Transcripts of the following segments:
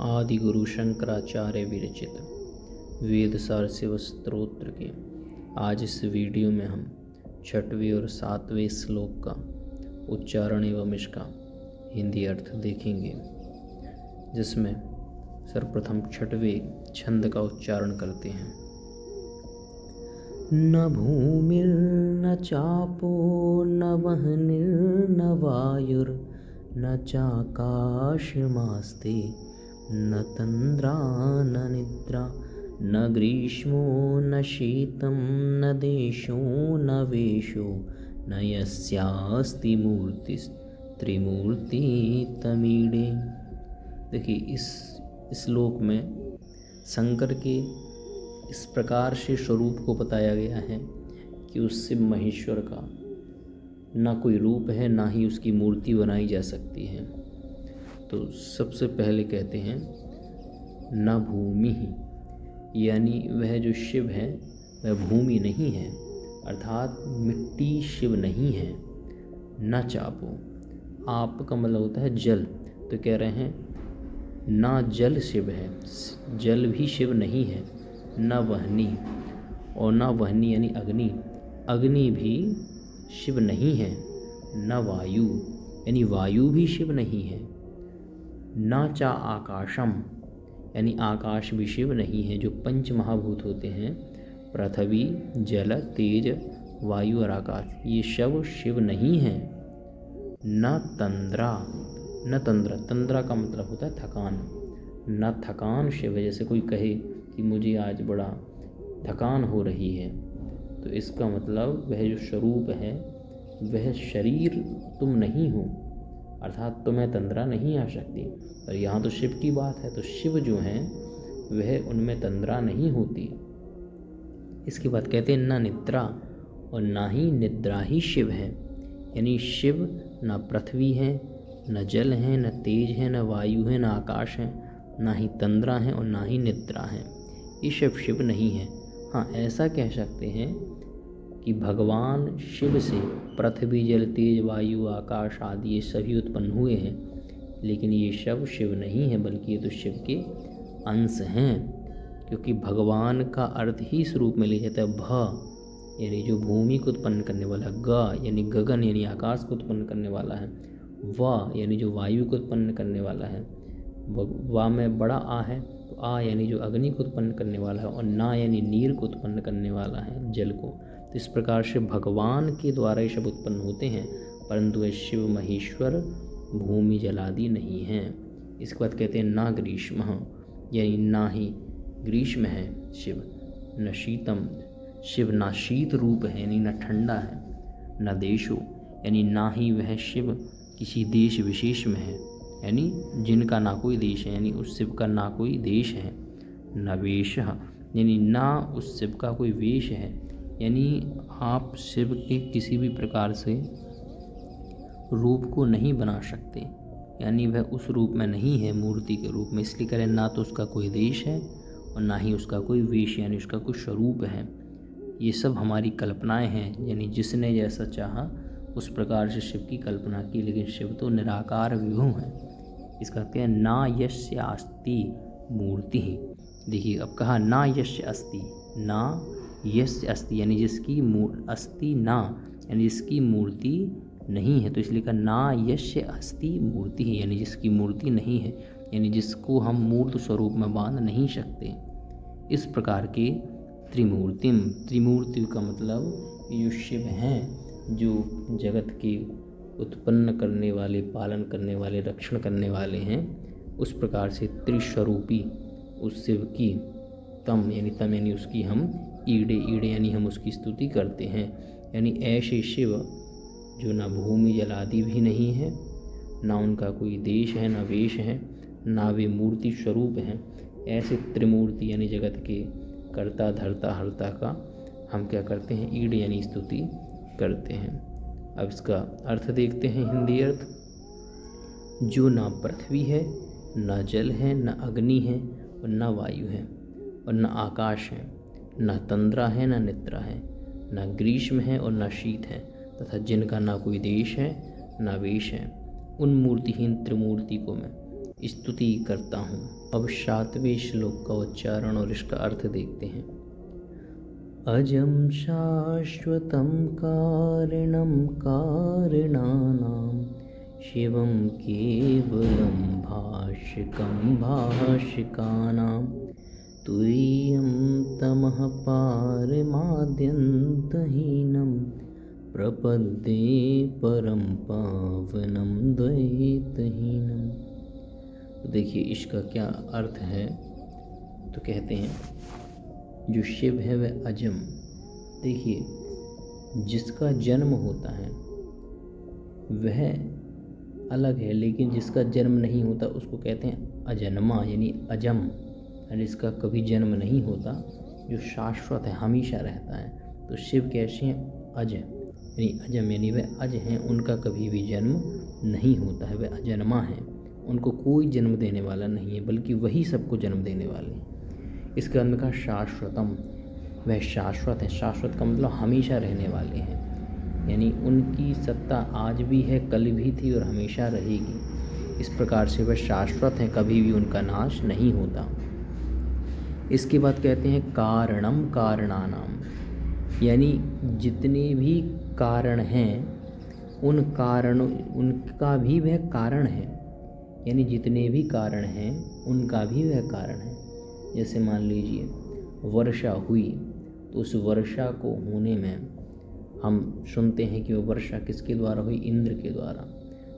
आदि गुरु शंकराचार्य विरचित वेद सार शिव स्तोत्र के आज इस वीडियो में हम 6वें और 7वें श्लोक का उच्चारण एवं इसका हिंदी अर्थ देखेंगे, जिसमें सर्वप्रथम 6वें छंद का उच्चारण करते हैं। न भूमिर्न चापो न वह्निर्न वायुर्न चाकाशमास्ते न तन्द्रा न निद्रा न ग्रीष्मो न शीतं न देशो न वेशो न यस्यास्ति मूर्तिस्त्रिमूर्ति तमीडे। देखिए, इस श्लोक में शंकर के इस प्रकार से स्वरूप को बताया गया है कि उस शिव महेश्वर का ना कोई रूप है, ना ही उसकी मूर्ति बनाई जा सकती है। तो सबसे पहले कहते हैं न भूमि ही, यानी वह जो शिव है वह भूमि नहीं है, अर्थात मिट्टी शिव नहीं है। न चापो, आप का मतलब होता है जल, तो कह रहे हैं ना जल शिव है, जल भी शिव नहीं है। न वह्नि, और न वह्नि यानी अग्नि, अग्नि भी शिव नहीं है। न वायु यानी वायु भी शिव नहीं है। न चा आकाशम, यानी आकाश भी शिव नहीं है। जो पंच महाभूत होते हैं, पृथ्वी, जल, तेज, वायु और आकाश, ये सब शिव नहीं है। न तंद्रा, न तंद्रा, तंद्रा का मतलब होता है थकान, न थकान शिव है। जैसे कोई कहे कि मुझे आज बड़ा थकान हो रही है, तो इसका मतलब वह जो स्वरूप है वह शरीर तुम नहीं हो, अर्थात तुम्हें तंद्रा नहीं आ सकती। और यहाँ तो शिव की बात है, तो शिव जो हैं वह उनमें तंद्रा नहीं होती। इसके बाद कहते हैं ना निद्रा, और ना ही निद्रा ही शिव है। यानी शिव ना पृथ्वी है, न जल है, न तेज है, न वायु है, न आकाश है, ना ही तंद्रा है और ना ही निद्रा है। ये सब शिव नहीं है। हाँ, ऐसा कह सकते हैं कि भगवान शिव से पृथ्वी, जल, तेज, वायु, आकाश आदि ये सभी उत्पन्न हुए हैं, लेकिन ये सब शिव नहीं है, बल्कि ये तो शिव के अंश हैं। क्योंकि भगवान का अर्थ ही इस रूप में ले जाता है भ, यानी जो भूमि को उत्पन्न करने वाला, ग यानी गगन यानी आकाश को उत्पन्न करने वाला है, व यानी जो वायु को उत्पन्न करने वाला है, वा में बड़ा आ है, तो आ यानी जो अग्नि को उत्पन्न करने वाला है, और ना यानी नीर को उत्पन्न करने वाला है, जल को। तो इस प्रकार से भगवान के द्वारा ये सब उत्पन्न होते हैं, परंतु वे शिव महेश्वर भूमि जलादि नहीं हैं। इसके बाद कहते हैं ना ग्रीष्म, यानी ना ही ग्रीष्म है शिव। न शीतम, शिव ना शीत रूप है, यानी न ठंडा है। न देशो, यानी ना ही वह शिव किसी देश विशेष में है, यानी जिनका ना कोई देश है, यानी उस शिव का ना कोई देश है। न वेश, यानी ना उस शिव का कोई वेश है, यानी आप शिव के किसी भी प्रकार से रूप को नहीं बना सकते, यानी वह उस रूप में नहीं है, मूर्ति के रूप में। इसलिए करें ना तो उसका कोई देश है और ना ही उसका कोई वेश, यानी उसका कोई स्वरूप है। ये सब हमारी कल्पनाएं हैं, यानी जिसने जैसा चाहा उस प्रकार से शिव की कल्पना की, लेकिन शिव तो निराकार विभु हैं। इसका कहते हैं ना यस्य अस्ति मूर्ति ही। देखिए, अब कहा ना यस्य अस्ति, ना यस्य अस्ति यानी जिसकी अस्ति ना, यानी जिसकी मूर्ति नहीं है, तो इसलिए कहा ना यस्य अस्ति मूर्ति ही, यानी जिसकी मूर्ति नहीं है, यानी जिसको हम मूर्त स्वरूप में बांध नहीं सकते। इस प्रकार के त्रिमूर्तिम, त्रिमूर्ति का मतलब ये जो शिव हैं, जो जगत के उत्पन्न करने वाले, पालन करने वाले, रक्षण करने वाले हैं, उस प्रकार से त्रिस्वरूपी उस शिव की तम यानी उसकी हम ईड़े यानी हम उसकी स्तुति करते हैं। यानी ऐसे शिव जो ना भूमि जल आदि भी नहीं है, ना उनका कोई देश है, ना वेश है, ना वे मूर्ति स्वरूप हैं, ऐसे त्रिमूर्ति यानी जगत के कर्ता, धर्ता, हर्ता का हम क्या करते हैं, ईड़ यानी स्तुति करते हैं। अब इसका अर्थ देखते हैं, हिंदी अर्थ। जो ना पृथ्वी है, ना जल है, ना अग्नि है, और ना वायु है, और ना आकाश है, ना तंद्रा है, ना निद्रा है, ना ग्रीष्म है और ना शीत है, तथा जिनका ना कोई देश है, ना वेश है, उन मूर्तिहीन त्रिमूर्ति को मैं स्तुति करता हूँ। अब 7वें श्लोक का उच्चारण और इसका अर्थ देखते हैं। अजं शाश्वतं कारणं कारणानां शिवं केवलं भाष्यकं भाष्यकानां तुरीयं तमः पारमाद्यन्तहीनं प्रपद्ये परम पावनं द्वैतहीनं। तो देखिए इसका क्या अर्थ है। तो कहते हैं जो शिव है वह अजम। देखिए जिसका जन्म होता है वह अलग है, लेकिन जिसका जन्म नहीं होता उसको कहते हैं अजन्मा यानी अजम। और जिसका कभी जन्म नहीं होता, जो शाश्वत है, हमेशा रहता है। तो शिव कैसे हैं? अज यानी अजम यानी वह अज हैं, उनका कभी भी जन्म नहीं होता है, वह अजन्मा हैं। उनको कोई जन्म देने वाला नहीं है, बल्कि वही सबको जन्म देने वाले हैं। इसके अंदर का शाश्वतम, वह शाश्वत है। शाश्वत का मतलब हमेशा रहने वाले हैं, यानी उनकी सत्ता आज भी है, कल भी थी और हमेशा रहेगी। इस प्रकार से वह शाश्वत हैं, कभी भी उनका नाश नहीं होता। इसके बाद कहते हैं कारणम कारणानाम, यानी जितने भी कारण हैं उन कारणों, उनका भी वह कारण है। यानी जितने भी कारण हैं उनका भी वह कारण है। जैसे मान लीजिए वर्षा हुई, तो उस वर्षा को होने में हम सुनते हैं कि वह वर्षा किसके द्वारा हुई? इंद्र के द्वारा।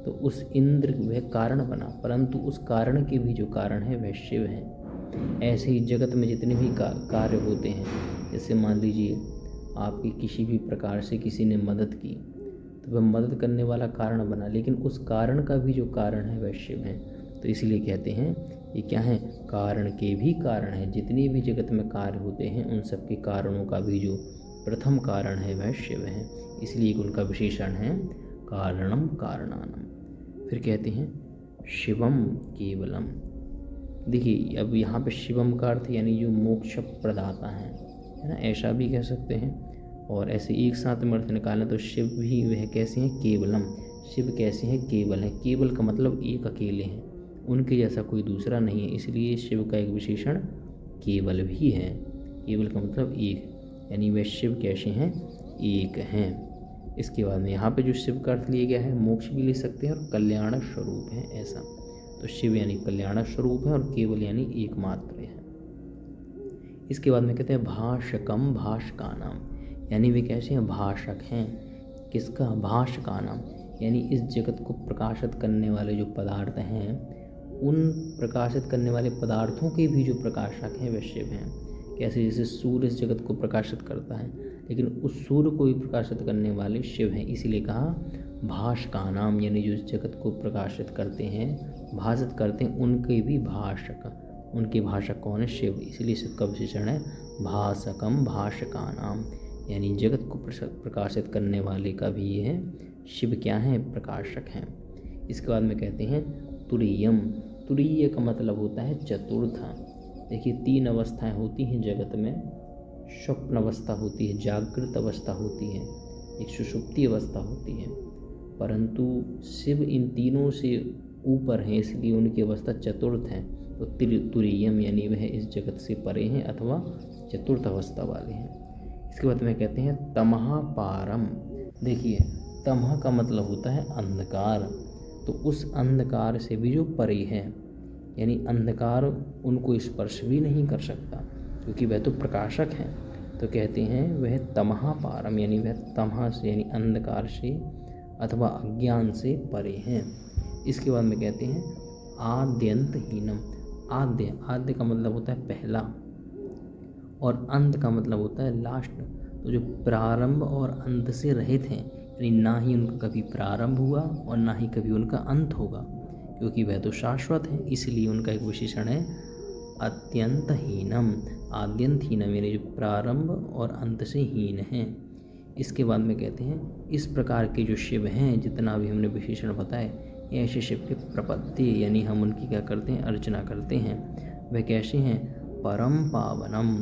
तो उस इंद्र वह कारण बना, परंतु उस कारण के भी जो कारण है वह शिव हैं। ऐसे ही जगत में जितने भी कार्य होते हैं, जैसे मान लीजिए आपकी किसी भी प्रकार से किसी ने मदद की, तो वह मदद करने वाला कारण बना, लेकिन उस कारण का भी जो कारण है वह शिव हैं। तो इसलिए कहते हैं ये क्या है? कारण के भी कारण है। जितने भी जगत में कार्य होते हैं उन सब के कारणों का भी जो प्रथम कारण है वह शिव है। इसलिए उनका विशेषण है कारणम कारणानम। फिर कहते हैं शिवम केवलम। देखिए अब यहाँ पे शिवम का अर्थ यानी जो मोक्ष प्रदाता है ना, ऐसा भी कह सकते हैं। और ऐसे एक साथ में अर्थ निकालें तो शिव भी वह कैसे हैं? केवलम। शिव कैसे हैं? केवल हैं। केवल का मतलब एक अकेले हैं, उनके जैसा कोई दूसरा नहीं है। इसलिए शिव का एक विशेषण केवल भी है। केवल का मतलब एक, यानी वे शिव कैसे हैं? एक हैं। इसके बाद में यहाँ पे जो शिव का अर्थ लिया गया है, मोक्ष भी ले सकते हैं और कल्याण स्वरूप है ऐसा। तो शिव यानी कल्याण स्वरूप है और केवल यानी एकमात्र है। इसके बाद में कहते हैं भाषकम भाषकानाम, यानी वे कैसे हैं? भाषक हैं। किसका? भाषकानाम, यानी इस जगत को प्रकाशित करने वाले जो पदार्थ हैं, उन प्रकाशित करने वाले पदार्थों के भी जो प्रकाशक हैं वह शिव हैं। कैसे? जैसे सूर्य इस जगत को प्रकाशित करता है, लेकिन उस सूर्य को भी प्रकाशित करने वाले शिव हैं। इसीलिए कहा भाषकानाम, यानी जो इस जगत को प्रकाशित करते हैं, भाषित करते हैं, उनके भी भाषक, उनके भाषक कौन है? शिव। इसलिए शिव का विशेषण है भाषकम भाषकानाम, यानी जगत को प्रकाशित करने वाले का भी ये है शिव क्या है? प्रकाशक हैं। इसके बाद में कहते हैं तुरीयम। तुरीय का मतलब होता है चतुर्थ। देखिए 3 अवस्थाएं होती हैं जगत में। स्वप्न अवस्था होती है, जागृत अवस्था होती है, एक सुषुप्ति अवस्था होती है। परंतु शिव इन तीनों से ऊपर हैं, इसलिए उनकी अवस्था चतुर्थ है। तो तुरीयम यानी वह इस जगत से परे हैं अथवा चतुर्थ अवस्था वाले हैं। इसके बाद में कहते हैं तमहा पारम। देखिए तमह का मतलब होता है अंधकार, तो उस अंधकार से भी जो परे है, यानी अंधकार उनको स्पर्श भी नहीं कर सकता क्योंकि वह तो प्रकाशक हैं। तो कहते हैं वह तमहा पारम, यानी वह तमह से यानी अंधकार से अथवा अज्ञान से परे हैं। इसके बाद में कहते हैं आद्यंतहीनम। आद्य का मतलब होता है पहला और अंत का मतलब होता है लास्ट। तो जो प्रारंभ और अंत से रहित हैं, यानी ना ही उनका कभी प्रारंभ हुआ और ना ही कभी उनका अंत होगा, क्योंकि वह तो शाश्वत है। इसलिए उनका एक विशेषण है अत्यंतहीनम, आद्यंतहीनम, यानी जो प्रारंभ और अंत से हीन हैं। इसके बाद में कहते हैं इस प्रकार के जो शिव हैं, जितना भी हमने विशेषण बताए, ऐसे शिव के प्रपत्ति, यानी हम उनकी क्या करते हैं? अर्चना करते हैं। वह कैसे हैं? परम पावनम,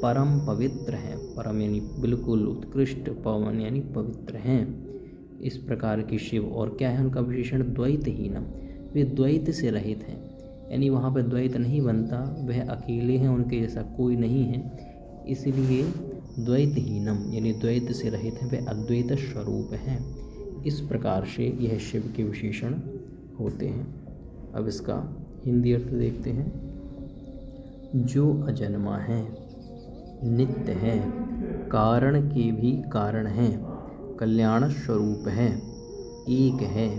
परम पवित्र हैं। परम यानी बिल्कुल उत्कृष्ट, पवन यानी पवित्र हैं। इस प्रकार के शिव और क्या है उनका विशेषण? द्वैतहीनम, वे द्वैत से रहित हैं, यानी वहाँ पर द्वैत नहीं बनता, वह अकेले हैं, उनके जैसा कोई नहीं है, इसलिए द्वैतहीनम यानी द्वैत से रहित हैं, वे अद्वैत स्वरूप हैं। इस प्रकार से यह शिव के विशेषण होते हैं। अब इसका हिंदी अर्थ देखते हैं। जो अजन्मा है, नित्य है, कारण के भी कारण हैं, कल्याण स्वरूप है, एक है,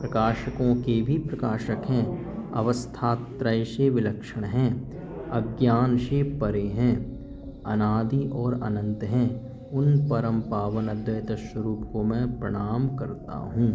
प्रकाशकों के भी प्रकाशक हैं, अवस्थात्रय से विलक्षण हैं, अज्ञान से परे हैं, अनादि और अनंत हैं, उन परम पावन अद्वैत स्वरूप को मैं प्रणाम करता हूँ।